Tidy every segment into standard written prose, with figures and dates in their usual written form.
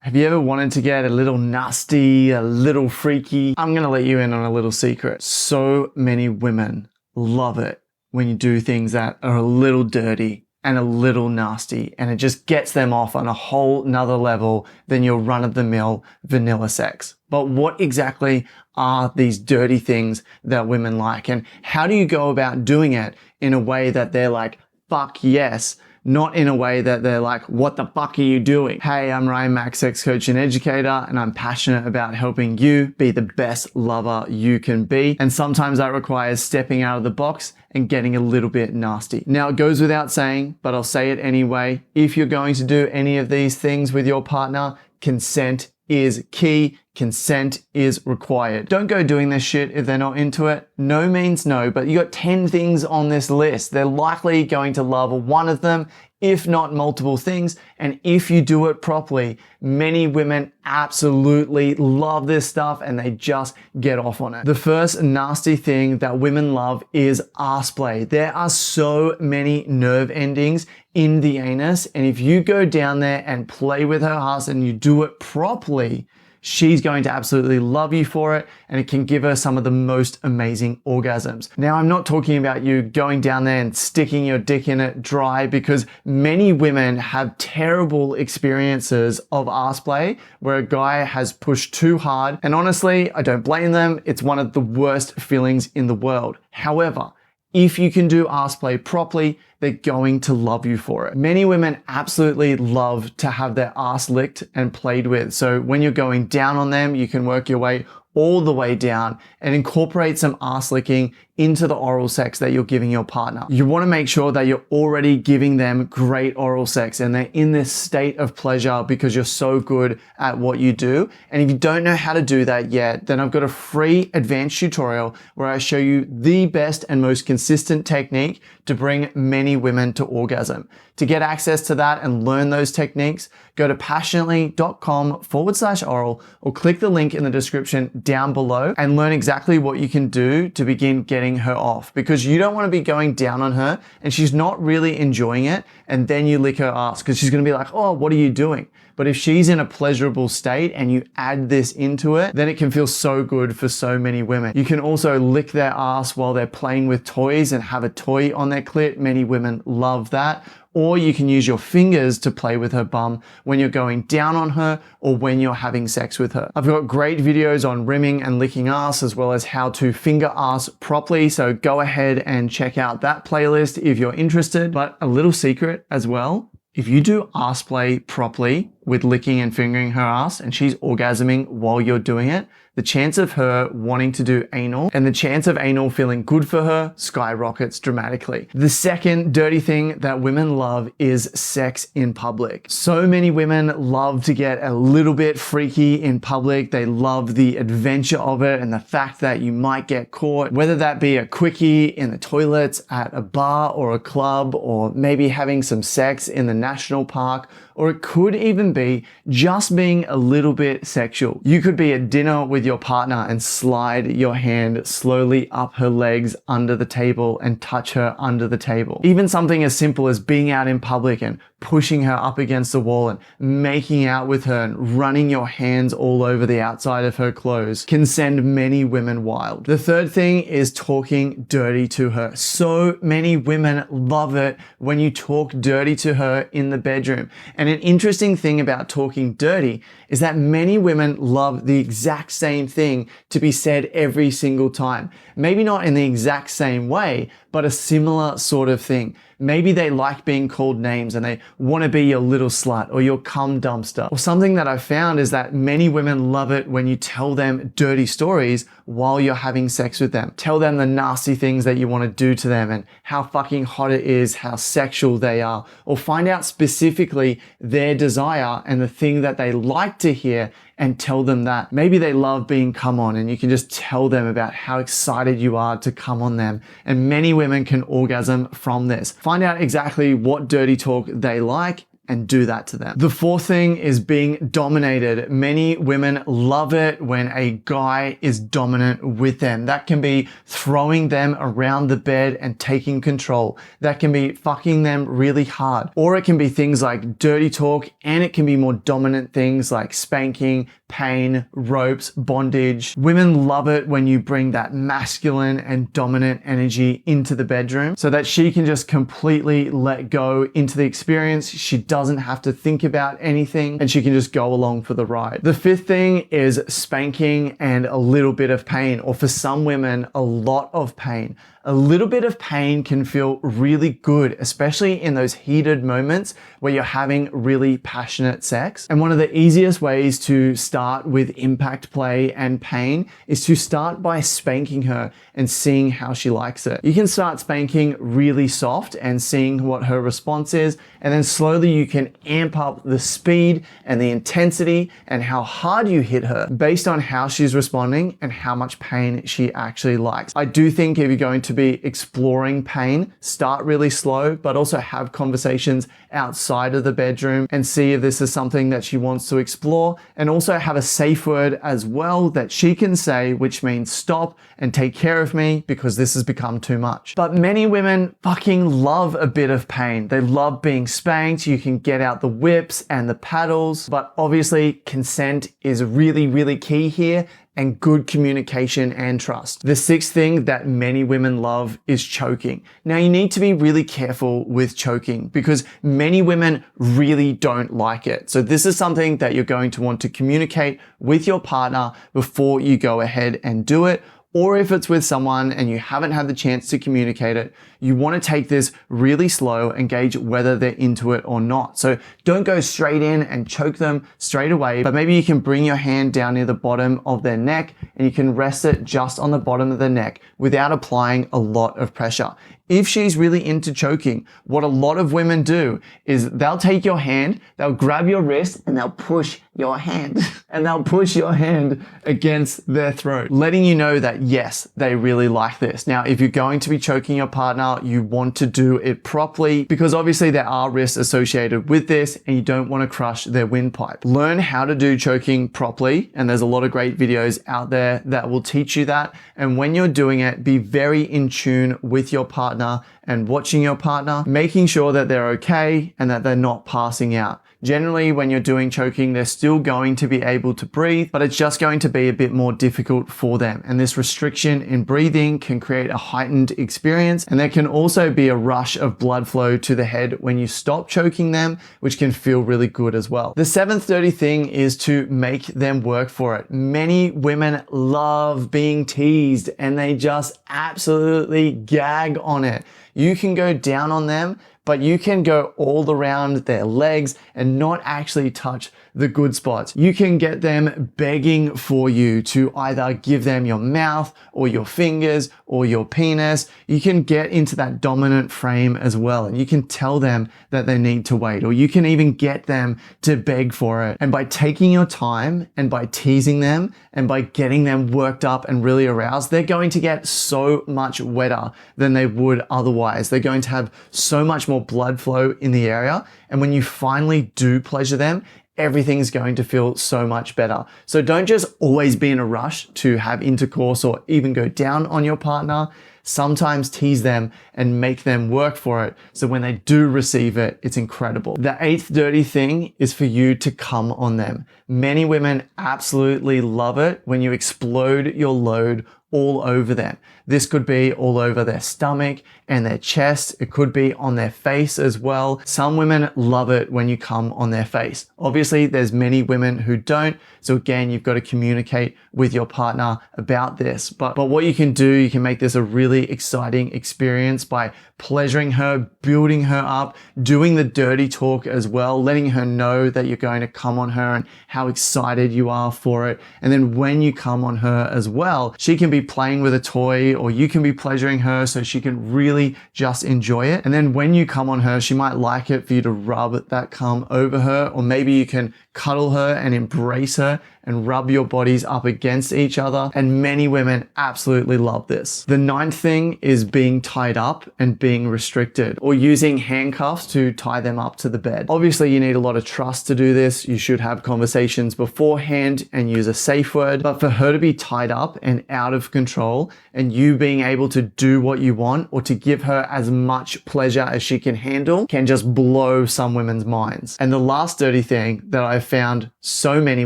Have you ever wanted to get a little nasty, a little freaky? I'm gonna let you in on a little secret. So many women love it when you do things that are a little dirty and a little nasty, and it just gets them off on a whole nother level than your run-of-the-mill vanilla sex. But what exactly are these dirty things that women like, and how do you go about doing it in a way that they're like, fuck yes, not in a way that they're like, what the fuck are you doing? Hey, I'm Ryan Mack, sex coach and educator, and I'm passionate about helping you be the best lover you can be. And sometimes that requires stepping out of the box and getting a little bit nasty. Now, it goes without saying, but I'll say it anyway. If you're going to do any of these things with your partner, consent is key. Consent is required. Don't go doing this shit if they're not into it. No means no, but you got 10 things on this list. They're likely going to love one of them, if not multiple things. And if you do it properly, many women absolutely love this stuff and they just get off on it. The first nasty thing that women love is ass play. There are so many nerve endings in the anus, and if you go down there and play with her ass and you do it properly, she's going to absolutely love you for it, and it can give her some of the most amazing orgasms. Now, I'm not talking about you going down there and sticking your dick in it dry, because many women have terrible experiences of ass play where a guy has pushed too hard, and honestly, I don't blame them. It's one of the worst feelings in the world. However, if you can do ass play properly, they're going to love you for it. Many women absolutely love to have their ass licked and played with. So when you're going down on them, you can work your way all the way down and incorporate some ass licking into the oral sex that you're giving your partner. You want to make sure that you're already giving them great oral sex and they're in this state of pleasure because you're so good at what you do. And if you don't know how to do that yet, then I've got a free advanced tutorial where I show you the best and most consistent technique to bring many women to orgasm. To get access to that and learn those techniques, go to passionately.com/oral or click the link in the description down below and learn exactly what you can do to begin getting her off, because you don't want to be going down on her and she's not really enjoying it and then you lick her ass, because she's going to be like, oh, what are you doing? But if she's in a pleasurable state and you add this into it, then it can feel so good for so many women. You can also lick their ass while they're playing with toys and have a toy on their clit. Many women love that. Or you can use your fingers to play with her bum when you're going down on her or when you're having sex with her. I've got great videos on rimming and licking ass, as well as how to finger ass properly. So go ahead and check out that playlist if you're interested. But a little secret as well, if you do ass play properly with licking and fingering her ass and she's orgasming while you're doing it, the chance of her wanting to do anal and the chance of anal feeling good for her skyrockets dramatically. The second dirty thing that women love is sex in public. So many women love to get a little bit freaky in public. They love the adventure of it and the fact that you might get caught, whether that be a quickie in the toilets at a bar or a club, or maybe having some sex in the national park, or it could even be just being a little bit sexual. You could be at dinner with your partner and slide your hand slowly up her legs under the table and touch her under the table. Even something as simple as being out in public and pushing her up against the wall and making out with her and running your hands all over the outside of her clothes can send many women wild. The third thing is talking dirty to her. So many women love it when you talk dirty to her in the bedroom. And an interesting thing about talking dirty is that many women love the exact same thing to be said every single time. Maybe not in the exact same way, but a similar sort of thing. Maybe they like being called names and they want to be your little slut or your cum dumpster. Or something that I've found is that many women love it when you tell them dirty stories while you're having sex with them. Tell them the nasty things that you want to do to them and how fucking hot it is, how sexual they are, or find out specifically their desire and the thing that they like to hear and tell them that. Maybe they love being come on and you can just tell them about how excited you are to come on them. And many women can orgasm from this. Find out exactly what dirty talk they like and do that to them. The fourth thing is being dominated. Many women love it when a guy is dominant with them. That can be throwing them around the bed and taking control. That can be fucking them really hard. Or it can be things like dirty talk, and it can be more dominant things like spanking, pain, ropes, bondage. Women love it when you bring that masculine and dominant energy into the bedroom so that she can just completely let go into the experience. She doesn't have to think about anything and she can just go along for the ride. The fifth thing is spanking and a little bit of pain, or for some women, a lot of pain. A little bit of pain can feel really good, especially in those heated moments where you're having really passionate sex. And one of the easiest ways to start with impact play and pain is to start by spanking her and seeing how she likes it. You can start spanking really soft and seeing what her response is, and then slowly you can amp up the speed and the intensity and how hard you hit her based on how she's responding and how much pain she actually likes. I do think if you're going to be exploring pain, start really slow, but also have conversations outside of the bedroom and see if this is something that she wants to explore, and also have a safe word as well that she can say, which means stop and take care of me because this has become too much. But many women fucking love a bit of pain. They love being spanked. You can get out the whips and the paddles, but obviously consent is really, really key here, and good communication and trust. The sixth thing that many women love is choking. Now, you need to be really careful with choking because many women really don't like it. So this is something that you're going to want to communicate with your partner before you go ahead and do it. Or if it's with someone and you haven't had the chance to communicate it, you want to take this really slow and gauge whether they're into it or not. So don't go straight in and choke them straight away, but maybe you can bring your hand down near the bottom of their neck and you can rest it just on the bottom of the neck without applying a lot of pressure. If she's really into choking, what a lot of women do is they'll take your hand, they'll grab your wrist, and they'll push your hand. And they'll push your hand against their throat, letting you know that yes, they really like this. Now, if you're going to be choking your partner, you want to do it properly because obviously there are risks associated with this and you don't want to crush their windpipe. Learn how to do choking properly, and there's a lot of great videos out there that will teach you that. And when you're doing it, be very in tune with your partner and watching your partner, making sure that they're okay and that they're not passing out. Generally, when you're doing choking, they're still going to be able to breathe, but it's just going to be a bit more difficult for them. And this restriction in breathing can create a heightened experience. And there can also be a rush of blood flow to the head when you stop choking them, which can feel really good as well. The seventh dirty thing is to make them work for it. Many women love being teased and they just absolutely gag on it. You can go down on them, but you can go all around their legs and not actually touch the good spots. You can get them begging for you to either give them your mouth or your fingers or your penis. You can get into that dominant frame as well, and you can tell them that they need to wait, or you can even get them to beg for it. And by taking your time and by teasing them and by getting them worked up and really aroused, they're going to get so much wetter than they would otherwise. They're going to have so much more blood flow in the area. And when you finally do pleasure them, everything's going to feel so much better. So don't just always be in a rush to have intercourse or even go down on your partner. Sometimes tease them and make them work for it. So when they do receive it, it's incredible. The eighth dirty thing is for you to come on them. Many women absolutely love it when you explode your load all over them. This could be all over their stomach and their chest. It could be on their face as well. Some women love it when you come on their face. Obviously, there's many women who don't. So again, you've got to communicate with your partner about this. But what you can do, you can make this a really exciting experience by pleasuring her, building her up, doing the dirty talk as well, letting her know that you're going to come on her and how excited you are for it. And then when you come on her as well, she can be playing with a toy or you can be pleasuring her so she can really just enjoy it. And then when you come on her, she might like it for you to rub that cum over her, or maybe you can cuddle her and embrace her and rub your bodies up against each other. And many women absolutely love this. The ninth thing is being tied up and being restricted, or using handcuffs to tie them up to the bed. Obviously, you need a lot of trust to do this. You should have conversations beforehand and use a safe word. But for her to be tied up and out of control, and you being able to do what you want or to give her as much pleasure as she can handle, can just blow some women's minds. And the last dirty thing that I've found so many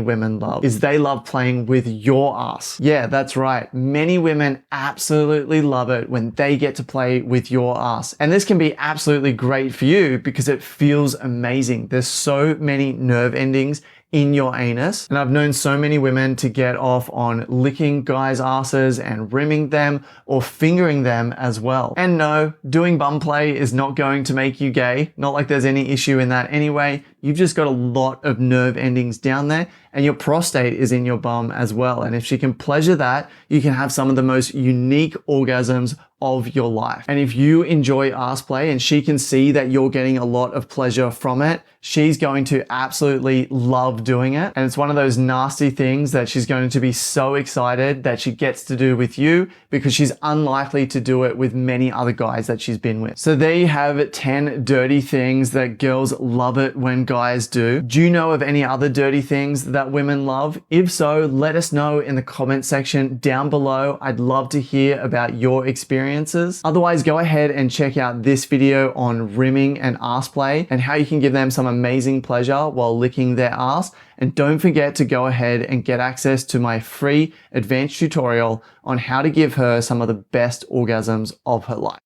women love is they love playing with your ass. Yeah, that's right. Many women absolutely love it when they get to play with your ass. And this can be absolutely great for you because it feels amazing. There's so many nerve endings in your anus. And I've known so many women to get off on licking guys' asses and rimming them or fingering them as well. And no, doing bum play is not going to make you gay. Not like there's any issue in that anyway. You've just got a lot of nerve endings down there, and your prostate is in your bum as well. And if she can pleasure that, you can have some of the most unique orgasms of your life. And if you enjoy ass play and she can see that you're getting a lot of pleasure from it, she's going to absolutely love doing it. And it's one of those nasty things that she's going to be so excited that she gets to do with you, because she's unlikely to do it with many other guys that she's been with. So there you have 10 dirty things that girls love it when guys do. Do you know of any other dirty things that women love? If so, let us know in the comment section down below. I'd love to hear about your experiences. Otherwise, go ahead and check out this video on rimming and ass play and how you can give them some amazing pleasure while licking their ass. And don't forget to go ahead and get access to my free advanced tutorial on how to give her some of the best orgasms of her life.